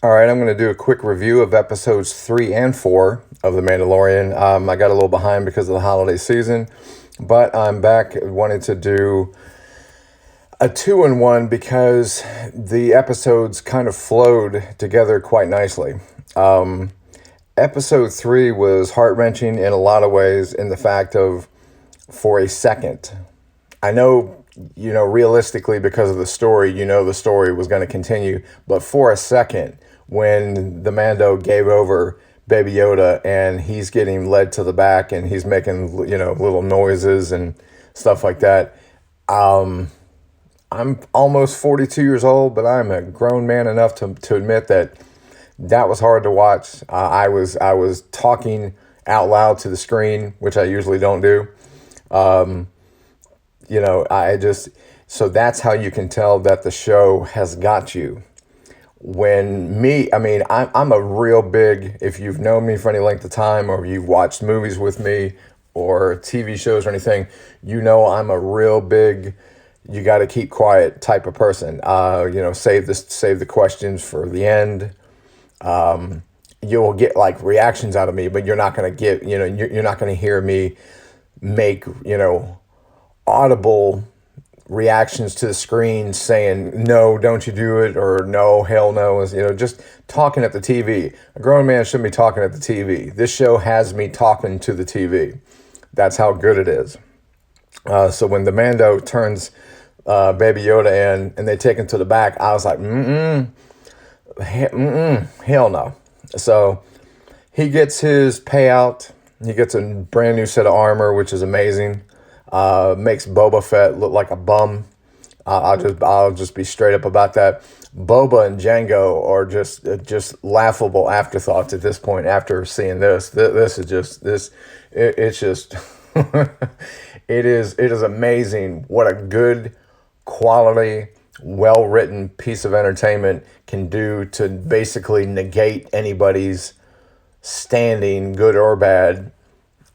All right, I'm going to do a quick review of episodes 3 and 4 of The Mandalorian. I got a little behind because of the holiday season, but I'm back. Wanted to do a 2-in-1 because the episodes kind of flowed together quite nicely. Episode 3 was heart wrenching in a lot of ways, in the fact of, for a second, I know, realistically, because of the story, the story was going to continue. But for a second, when the Mando gave over Baby Yoda and he's getting led to the back and he's making, little noises and stuff like that, I'm almost 42 years old, but I'm a grown man enough to admit that that was hard to watch. I was talking out loud to the screen, which I usually don't do. I just, so that's how you can tell that the show has got you. I'm a real big, if you've known me for any length of time or you've watched movies with me or TV shows or anything, I'm a real big, you got to keep quiet type of person. Save the questions for the end. You'll get like reactions out of me, but you're not going to get, you're not going to hear me make, audible reactions to the screen saying, no, don't you do it, or no, hell no, just talking at the TV. A grown man shouldn't be talking at the TV. This show has me talking to the TV. That's how good it is. So when the Mando turns Baby Yoda in and they take him to the back, I was like, hell no. So he gets his payout. He gets a brand new set of armor, which is amazing. Makes Boba Fett look like a bum. I'll just be straight up about that. Boba and Django are just laughable afterthoughts at this point. After seeing this is just this. It's just it is amazing what a good quality, well written piece of entertainment can do to basically negate anybody's standing, good or bad,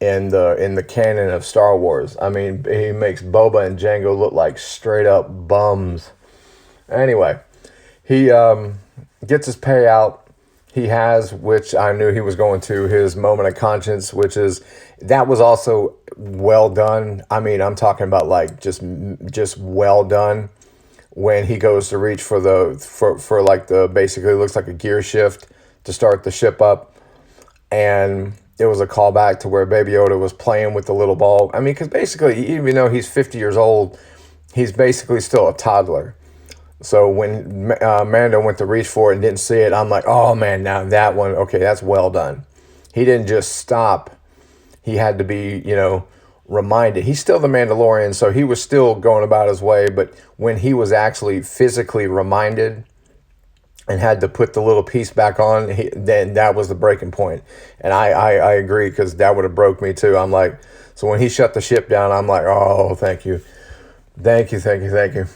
in the canon of Star Wars. I mean, he makes Boba and Django look like straight up bums. Anyway, he gets his payout. He has, which I knew he was going to, his moment of conscience, that was also well done. I mean, I'm talking about like just well done. When he goes to reach for like the, basically looks like a gear shift to start the ship up, and it was a callback to where Baby Yoda was playing with the little ball. I mean, because basically, even though he's 50 years old, he's basically still a toddler. So when Mando went to reach for it and didn't see it, I'm like, oh man, now that one, okay, that's well done. He didn't just stop. He had to be, reminded. He's still the Mandalorian, so he was still going about his way. But when he was actually physically reminded and had to put the little piece back on, then that was the breaking point. And I agree, because that would have broke me too. I'm like, so when he shut the ship down, I'm like, oh, thank you. Thank you, thank you, thank you.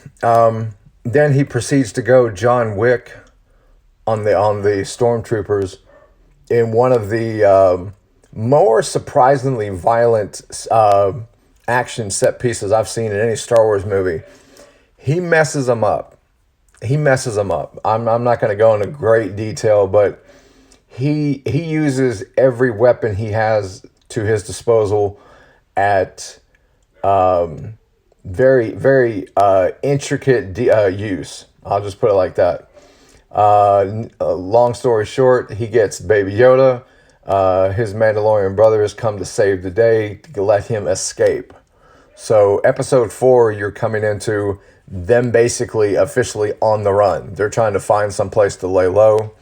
Then he proceeds to go John Wick on the stormtroopers in one of the more surprisingly violent action set pieces I've seen in any Star Wars movie. He messes them up. I'm not going to go into great detail, but he uses every weapon he has to his disposal at very, very intricate use. I'll just put it like that. Long story short, he gets Baby Yoda. His Mandalorian brothers come to save the day, to let him escape. So episode 4, you're coming into them basically officially on the run. They're trying to find some place to lay low.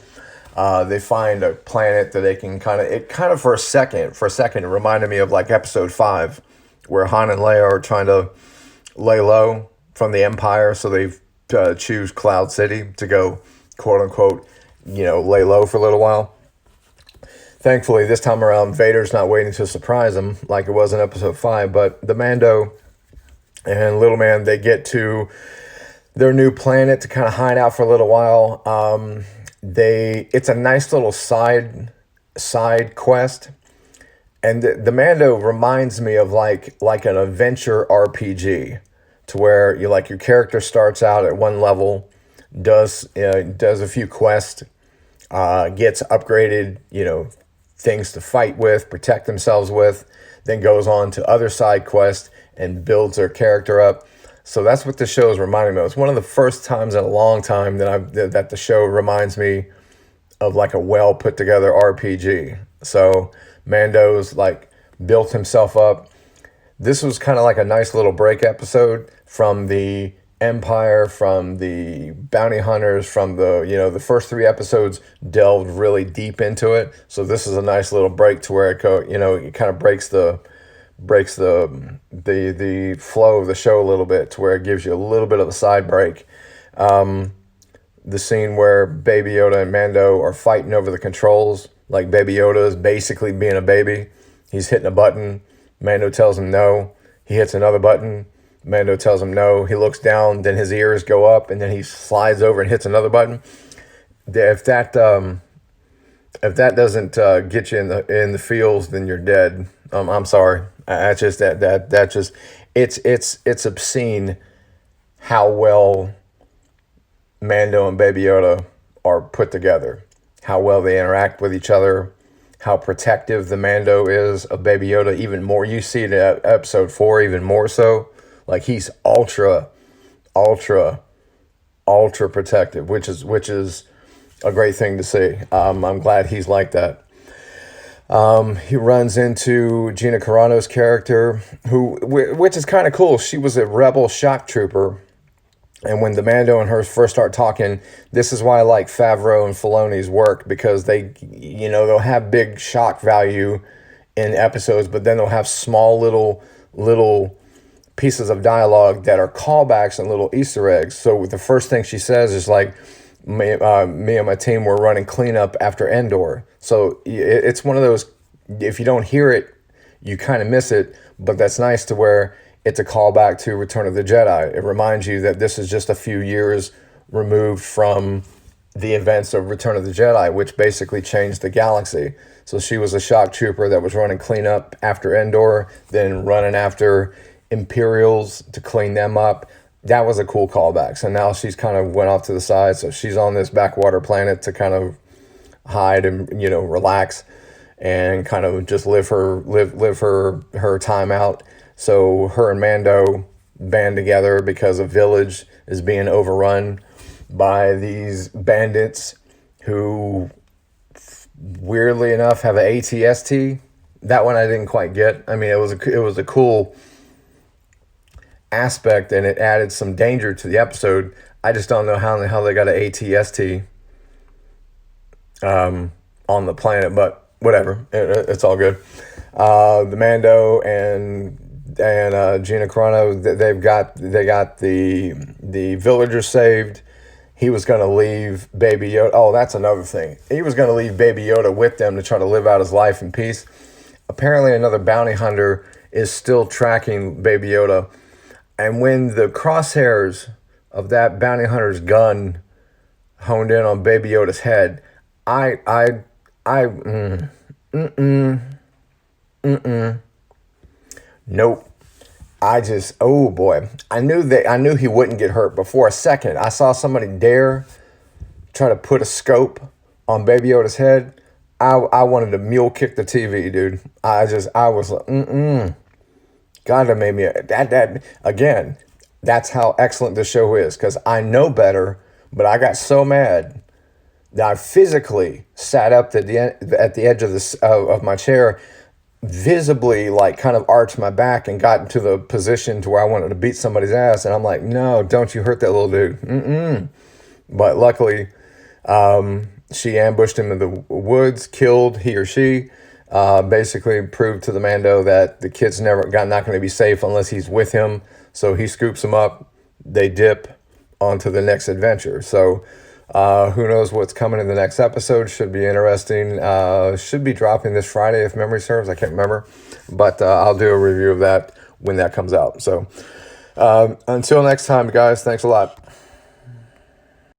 They find a planet that they can kind of for a second, it reminded me of like episode 5, where Han and Leia are trying to lay low from the Empire. So they choose Cloud City to go, quote unquote, lay low for a little while. Thankfully, this time around, Vader's not waiting to surprise them like it was in episode 5, but the Mando and Little Man, they get to their new planet to kind of hide out for a little while. It's a nice little side quest, and the Mando reminds me of like an adventure RPG, to where your character starts out at one level, does a few quests, gets upgraded, things to fight with, protect themselves with, then goes on to other side quests and builds their character up. So that's what the show is reminding me of. It's one of the first times in a long time that the show reminds me of like a well put together RPG. So Mando's like built himself up. This was kind of like a nice little break episode from the Empire, from the bounty hunters, from the first 3 episodes delved really deep into it. So this is a nice little break to where it kind of breaks the flow of the show a little bit, to where it gives you a little bit of a side break. The scene where Baby Yoda and Mando are fighting over the controls, like Baby Yoda is basically being a baby. He's hitting a button. Mando tells him no. He hits another button. Mando tells him no. He looks down, then his ears go up, and then he slides over and hits another button. If that doesn't get you in the feels, then you're dead. I'm sorry. It's obscene how well Mando and Baby Yoda are put together, how well they interact with each other, how protective the Mando is of Baby Yoda. Even more, you see it in episode 4, even more so. Like, he's ultra protective, which is a great thing to see. I'm glad he's like that. He runs into Gina Carano's character, which is kind of cool. She was a rebel shock trooper. And when the Mando and her first start talking, this is why I like Favreau and Filoni's work, because they'll have big shock value in episodes, but then they'll have small little pieces of dialogue that are callbacks and little Easter eggs. So the first thing she says is like, me and my team were running cleanup after Endor. So it's one of those, if you don't hear it, you kind of miss it, but that's nice to where it's a callback to Return of the Jedi. It reminds you that this is just a few years removed from the events of Return of the Jedi, which basically changed the galaxy. So she was a shock trooper that was running cleanup after Endor, then running after Imperials to clean them up. That was a cool callback. So now she's kind of went off to the side. So she's on this backwater planet to kind of hide and relax and kind of just live her time out. So her and Mando band together because a village is being overrun by these bandits who, weirdly enough, have an ATST. That one I didn't quite get. I mean, it was a cool aspect, and it added some danger to the episode. I just don't know how in the hell they got an ATST on the planet, but whatever. It's all good. The Mando and Gina Carano, they got the villagers saved. He was going to leave Baby Yoda. Oh, that's another thing. He was going to leave Baby Yoda with them to try to live out his life in peace. Apparently, another bounty hunter is still tracking Baby Yoda. And when the crosshairs of that bounty hunter's gun honed in on Baby Yoda's head, nope. Oh boy. I knew he wouldn't get hurt. But for a second, I saw somebody dare try to put a scope on Baby Yoda's head. I wanted to mule kick the TV, dude. I was like, God, that made me, that again, that's how excellent this show is, because I know better, but I got so mad that I physically sat up at the edge of my chair, visibly like kind of arched my back and got into the position to where I wanted to beat somebody's ass. And I'm like, no, don't you hurt that little dude. But luckily, she ambushed him in the woods, killed he or she, basically proved to the Mando that the kid's not going to be safe unless he's with him. So he scoops him up. They dip onto the next adventure. So who knows what's coming in the next episode. Should be interesting. Should be dropping this Friday if memory serves. I can't remember. But I'll do a review of that when that comes out. So until next time, guys, thanks a lot.